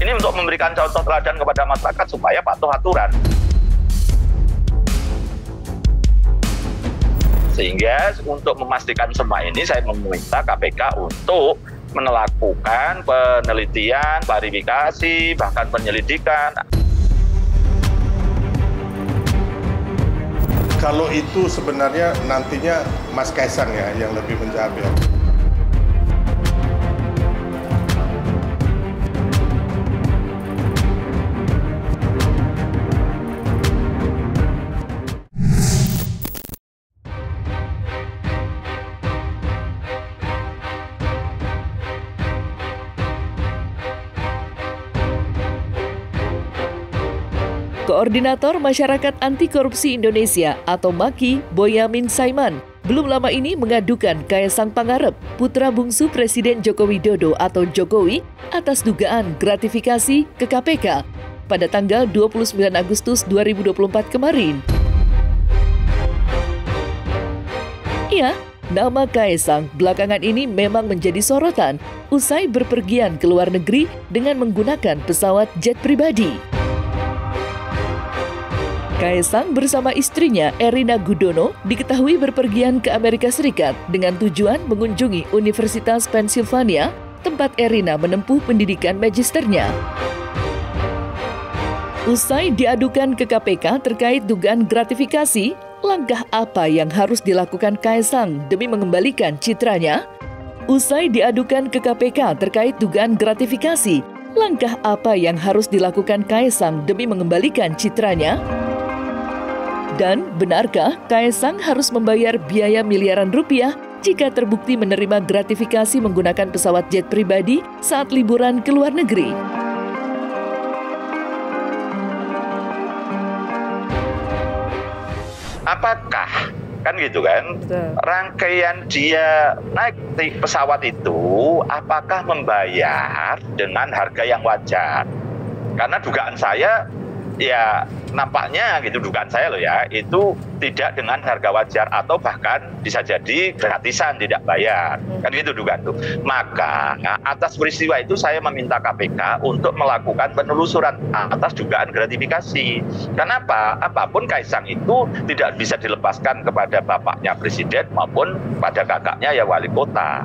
Ini untuk memberikan contoh teladan kepada masyarakat supaya patuh aturan. Sehingga untuk memastikan semua ini saya meminta KPK untuk melakukan penelitian, klarifikasi, bahkan penyelidikan. Kalau itu sebenarnya nantinya Mas Kaisang ya yang lebih menjawab ya. Koordinator Masyarakat Anti Korupsi Indonesia atau MAKI, Boyamin Saiman, belum lama ini mengadukan Kaesang Pangarep, putra bungsu Presiden Joko Widodo atau Jokowi, atas dugaan gratifikasi ke KPK pada tanggal 29 Agustus 2024 kemarin. Ya, nama Kaesang belakangan ini memang menjadi sorotan usai berpergian ke luar negeri dengan menggunakan pesawat jet pribadi. Kaesang bersama istrinya Erina Gudono diketahui berpergian ke Amerika Serikat dengan tujuan mengunjungi Universitas Pennsylvania, tempat Erina menempuh pendidikan magisternya. Usai diadukan ke KPK terkait dugaan gratifikasi, langkah apa yang harus dilakukan Kaesang demi mengembalikan citranya? Usai diadukan ke KPK terkait dugaan gratifikasi, langkah apa yang harus dilakukan Kaesang demi mengembalikan citranya? Dan benarkah Kaesang harus membayar biaya miliaran rupiah jika terbukti menerima gratifikasi menggunakan pesawat jet pribadi saat liburan ke luar negeri? Apakah, kan gitu kan, rangkaian dia naik di pesawat itu apakah membayar dengan harga yang wajar? Karena dugaan saya, ya nampaknya gitu dugaan saya loh ya, itu tidak dengan harga wajar atau bahkan bisa jadi gratisan tidak bayar, kan gitu dugaan tuh. Maka atas peristiwa itu saya meminta KPK untuk melakukan penelusuran atas dugaan gratifikasi. Kenapa? Apapun Kaesang itu tidak bisa dilepaskan kepada bapaknya presiden maupun pada kakaknya ya wali kota.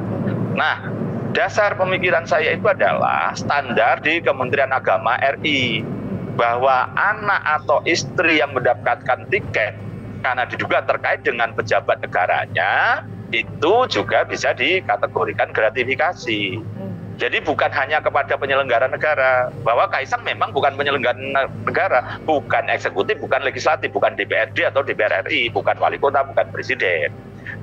Nah, dasar pemikiran saya itu adalah standar di Kementerian Agama RI, bahwa anak atau istri yang mendapatkan tiket karena diduga terkait dengan pejabat negaranya itu juga bisa dikategorikan gratifikasi. Jadi bukan hanya kepada penyelenggara negara, bahwa Kaesang memang bukan penyelenggara negara, bukan eksekutif, bukan legislatif, bukan DPRD atau DPR RI, bukan wali kota, bukan presiden.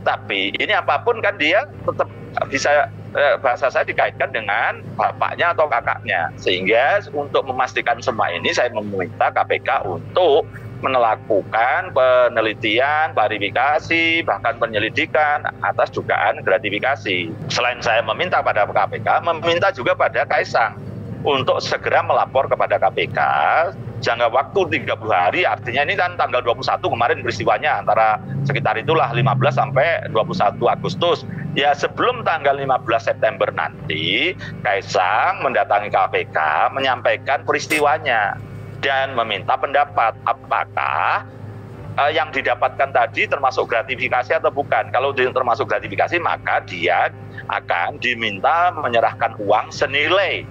Tapi ini apapun kan dia tetap bisa, bahasa saya dikaitkan dengan bapaknya atau kakaknya. Sehingga untuk memastikan semua ini saya meminta KPK untuk melakukan penelitian, klarifikasi, bahkan penyelidikan atas dugaan gratifikasi. Selain saya meminta pada KPK, meminta juga pada Kaesang untuk segera melapor kepada KPK jangka waktu 30 hari, artinya ini kan tanggal 21 kemarin peristiwanya, antara sekitar itulah 15 sampai 21 Agustus. Ya sebelum tanggal 15 September nanti, Kaesang mendatangi KPK menyampaikan peristiwanya dan meminta pendapat apakah yang didapatkan tadi termasuk gratifikasi atau bukan. Kalau termasuk gratifikasi maka dia akan diminta menyerahkan uang senilai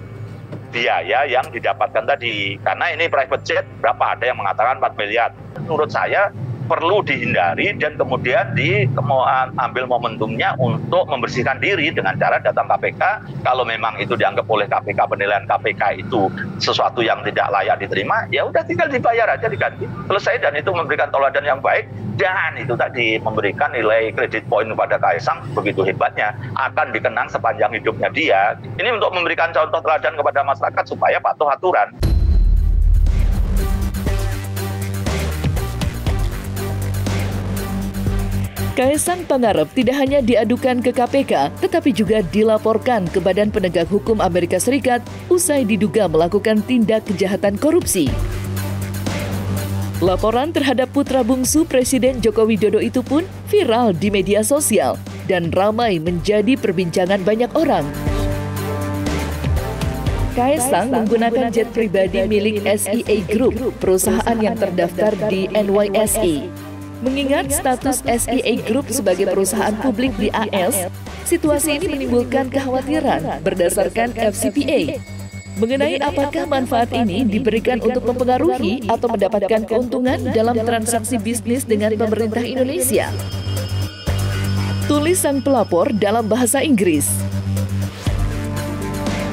biaya yang didapatkan tadi. Karena ini private jet berapa, ada yang mengatakan 4 miliar. Menurut saya perlu dihindari dan kemudian diambil momentumnya untuk membersihkan diri dengan cara datang KPK. Kalau memang itu dianggap oleh KPK, penilaian KPK itu sesuatu yang tidak layak diterima, ya udah tinggal dibayar aja, diganti, selesai. Dan itu memberikan teladan yang baik, dan itu tadi memberikan nilai kredit poin kepada Kaesang begitu hebatnya, akan dikenang sepanjang hidupnya dia. Ini untuk memberikan contoh teladan kepada masyarakat supaya patuh aturan. Kaesang Pangarep tidak hanya diadukan ke KPK, tetapi juga dilaporkan ke Badan Penegak Hukum Amerika Serikat usai diduga melakukan tindak kejahatan korupsi. Laporan terhadap putra bungsu Presiden Joko Widodo itu pun viral di media sosial dan ramai menjadi perbincangan banyak orang. Kaesang menggunakan jet pribadi milik SEA Group, perusahaan yang terdaftar di NYSE. Mengingat status SEA Group sebagai perusahaan publik di AS, situasi ini menimbulkan kekhawatiran berdasarkan FCPA mengenai apakah manfaat ini diberikan untuk mempengaruhi atau mendapatkan keuntungan dalam transaksi bisnis dengan pemerintah Indonesia. Tulis sang pelapor dalam bahasa Inggris.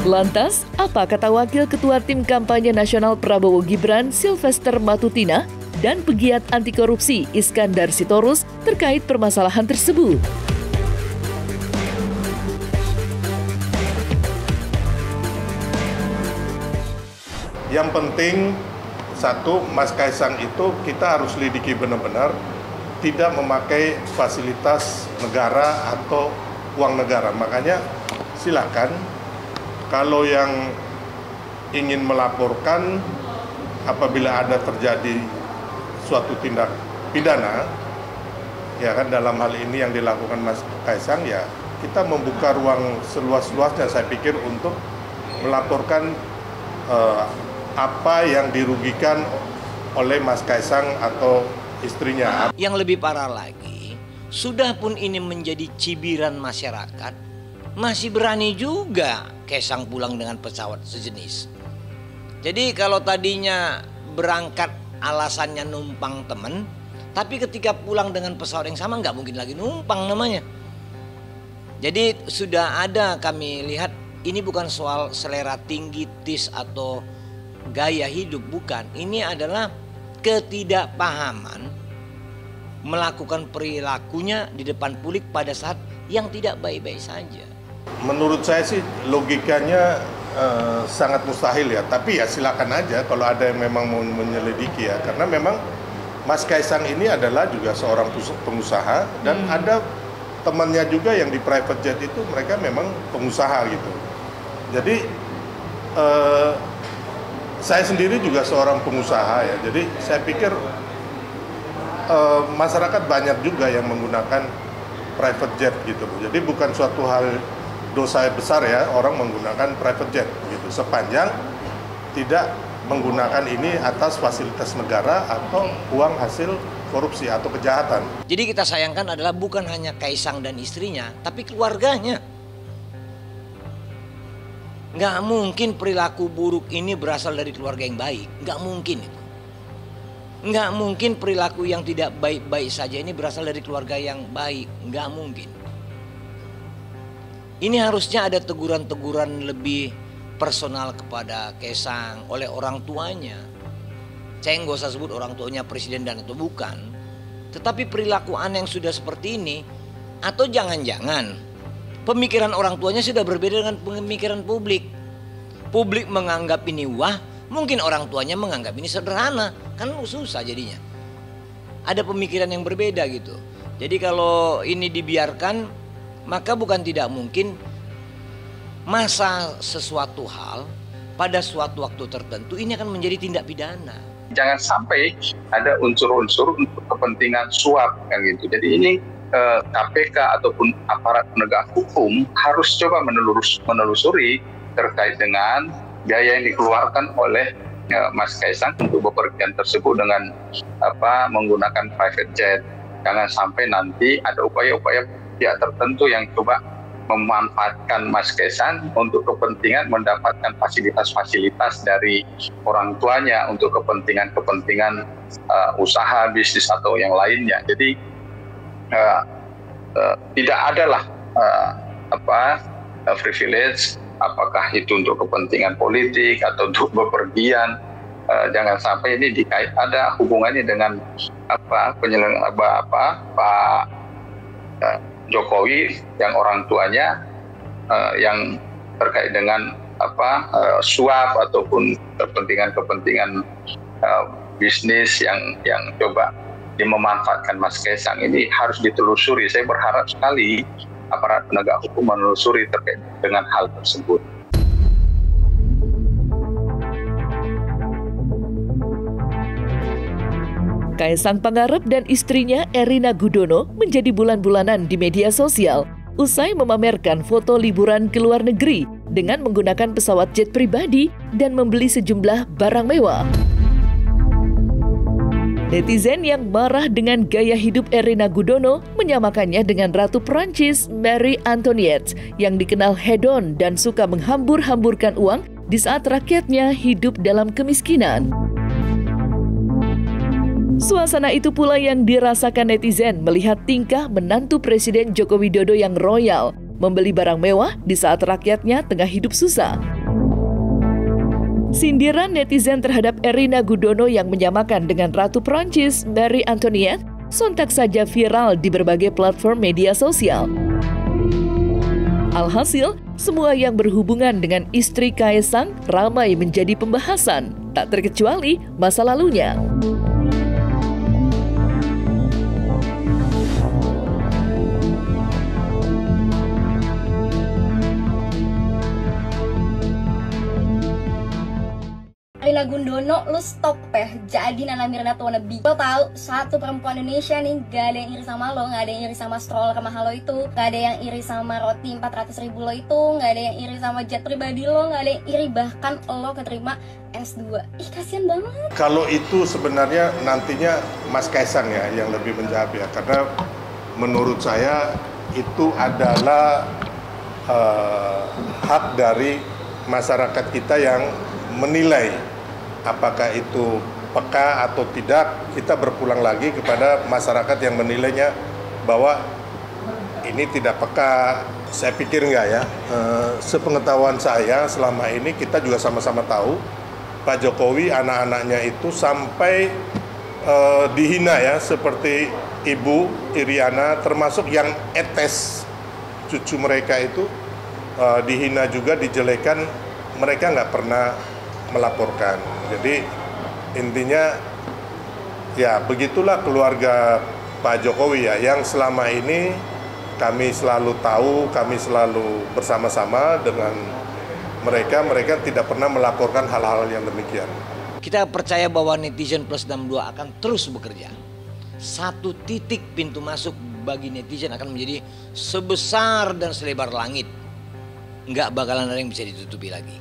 Lantas, apa kata Wakil Ketua Tim Kampanye Nasional Prabowo Gibran, Sylvester Matutina, dan pegiat anti korupsi Iskandar Sitorus terkait permasalahan tersebut? Yang penting, satu, Mas Kaesang itu kita harus lidiki benar-benar tidak memakai fasilitas negara atau uang negara. Makanya silakan. Kalau yang ingin melaporkan apabila ada terjadi suatu tindak pidana, ya kan dalam hal ini yang dilakukan Mas Kaesang, ya kita membuka ruang seluas-luasnya saya pikir untuk melaporkan apa yang dirugikan oleh Mas Kaesang atau istrinya. Yang lebih parah lagi, sudah pun ini menjadi cibiran masyarakat, masih berani juga Kaesang pulang dengan pesawat sejenis. Jadi kalau tadinya berangkat alasannya numpang temen, tapi ketika pulang dengan pesawat yang sama nggak mungkin lagi numpang namanya. Jadi sudah ada kami lihat ini bukan soal selera tinggi, tis atau gaya hidup, bukan. Ini adalah ketidakpahaman melakukan perilakunya di depan publik pada saat yang tidak baik-baik saja. Menurut saya sih logikanya sangat mustahil ya, tapi ya silakan aja kalau ada yang memang mau menyelidiki ya, karena memang Mas Kaesang ini adalah juga seorang pengusaha dan ada temannya juga yang di private jet itu mereka memang pengusaha gitu. Jadi saya sendiri juga seorang pengusaha ya, jadi saya pikir masyarakat banyak juga yang menggunakan private jet gitu. Jadi bukan suatu hal dosa besar ya orang menggunakan private jet gitu, sepanjang tidak menggunakan ini atas fasilitas negara atau uang hasil korupsi atau kejahatan. Jadi kita sayangkan adalah bukan hanya Kaesang dan istrinya, tapi keluarganya. Nggak mungkin perilaku buruk ini berasal dari keluarga yang baik, nggak mungkin itu. Nggak mungkin perilaku yang tidak baik-baik saja ini berasal dari keluarga yang baik, nggak mungkin. Ini harusnya ada teguran-teguran lebih personal kepada Kaesang oleh orang tuanya. Saya nggak usah sebut orang tuanya presiden dan atau bukan. Tetapi perilaku aneh yang sudah seperti ini, atau jangan-jangan pemikiran orang tuanya sudah berbeda dengan pemikiran publik. Publik menganggap ini wah, mungkin orang tuanya menganggap ini sederhana. Kan susah jadinya. Ada pemikiran yang berbeda gitu. Jadi kalau ini dibiarkan, maka bukan tidak mungkin masa sesuatu hal pada suatu waktu tertentu ini akan menjadi tindak pidana. Jangan sampai ada unsur-unsur untuk kepentingan suap kan gitu. Jadi ini KPK ataupun aparat penegak hukum harus coba menelusuri terkait dengan biaya yang dikeluarkan oleh Mas Kaesang untuk bepergian tersebut dengan menggunakan private jet. Jangan sampai nanti ada upaya-upaya pihak tertentu yang coba memanfaatkan Mas Kaesang untuk kepentingan mendapatkan fasilitas-fasilitas dari orang tuanya untuk kepentingan usaha, bisnis atau yang lainnya. Jadi tidak adalah privilege, apakah itu untuk kepentingan politik atau untuk bepergian. Jangan sampai ini dikait ada hubungannya dengan Pak Jokowi yang orang tuanya yang terkait dengan suap ataupun kepentingan bisnis yang coba memanfaatkan Mas Kaesang ini harus ditelusuri. Saya berharap sekali aparat penegak hukum menelusuri terkait dengan hal tersebut. Kaesang Pangarep dan istrinya Erina Gudono menjadi bulan-bulanan di media sosial usai memamerkan foto liburan ke luar negeri dengan menggunakan pesawat jet pribadi dan membeli sejumlah barang mewah. Netizen yang marah dengan gaya hidup Erina Gudono menyamakannya dengan Ratu Prancis Marie Antoinette yang dikenal hedon dan suka menghambur-hamburkan uang di saat rakyatnya hidup dalam kemiskinan. Suasana itu pula yang dirasakan netizen melihat tingkah menantu Presiden Joko Widodo yang royal membeli barang mewah di saat rakyatnya tengah hidup susah. Sindiran netizen terhadap Erina Gudono yang menyamakan dengan Ratu Prancis Marie Antoinette sontak saja viral di berbagai platform media sosial. Alhasil, semua yang berhubungan dengan istri Kaesang ramai menjadi pembahasan, tak terkecuali masa lalunya. Erina Gudono, lu stop jadi Nana Mirna wannabe. Lo tahu satu perempuan Indonesia nih gak ada yang iri sama lo, gak ada yang iri sama stroller mahal lo itu, gak ada yang iri sama roti 400.000 lo itu, gak ada yang iri sama jet pribadi lo, gak ada yang iri bahkan lo keterima S2. Ih, kasihan banget. Kalau itu sebenarnya nantinya Mas Kaesang ya yang lebih menjawab ya, karena menurut saya itu adalah hak dari masyarakat kita yang menilai apakah itu peka atau tidak. Kita berpulang lagi kepada masyarakat yang menilainya bahwa ini tidak peka. Saya pikir enggak ya. Sepengetahuan saya selama ini kita juga sama-sama tahu Pak Jokowi anak-anaknya itu sampai dihina ya, seperti Ibu Iriana, termasuk yang etes cucu mereka itu dihina juga, dijelekan, mereka nggak pernah melaporkan. Jadi intinya ya begitulah keluarga Pak Jokowi ya, yang selama ini kami selalu tahu, kami selalu bersama-sama dengan mereka tidak pernah melaporkan hal-hal yang demikian. Kita percaya bahwa Netizen Plus 62 akan terus bekerja. Satu titik pintu masuk bagi netizen akan menjadi sebesar dan selebar langit. Nggak bakalan ada yang bisa ditutupi lagi.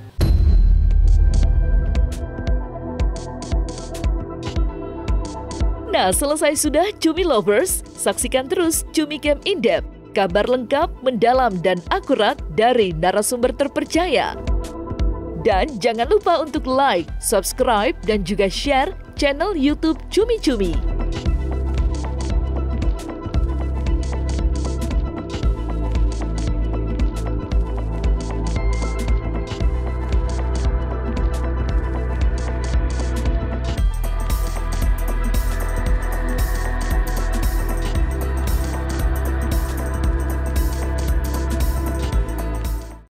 Nah, selesai sudah Cumi Lovers, saksikan terus Cumi Camp In-Depth, kabar lengkap, mendalam, dan akurat dari narasumber terpercaya. Dan jangan lupa untuk like, subscribe, dan juga share channel YouTube Cumi Cumi.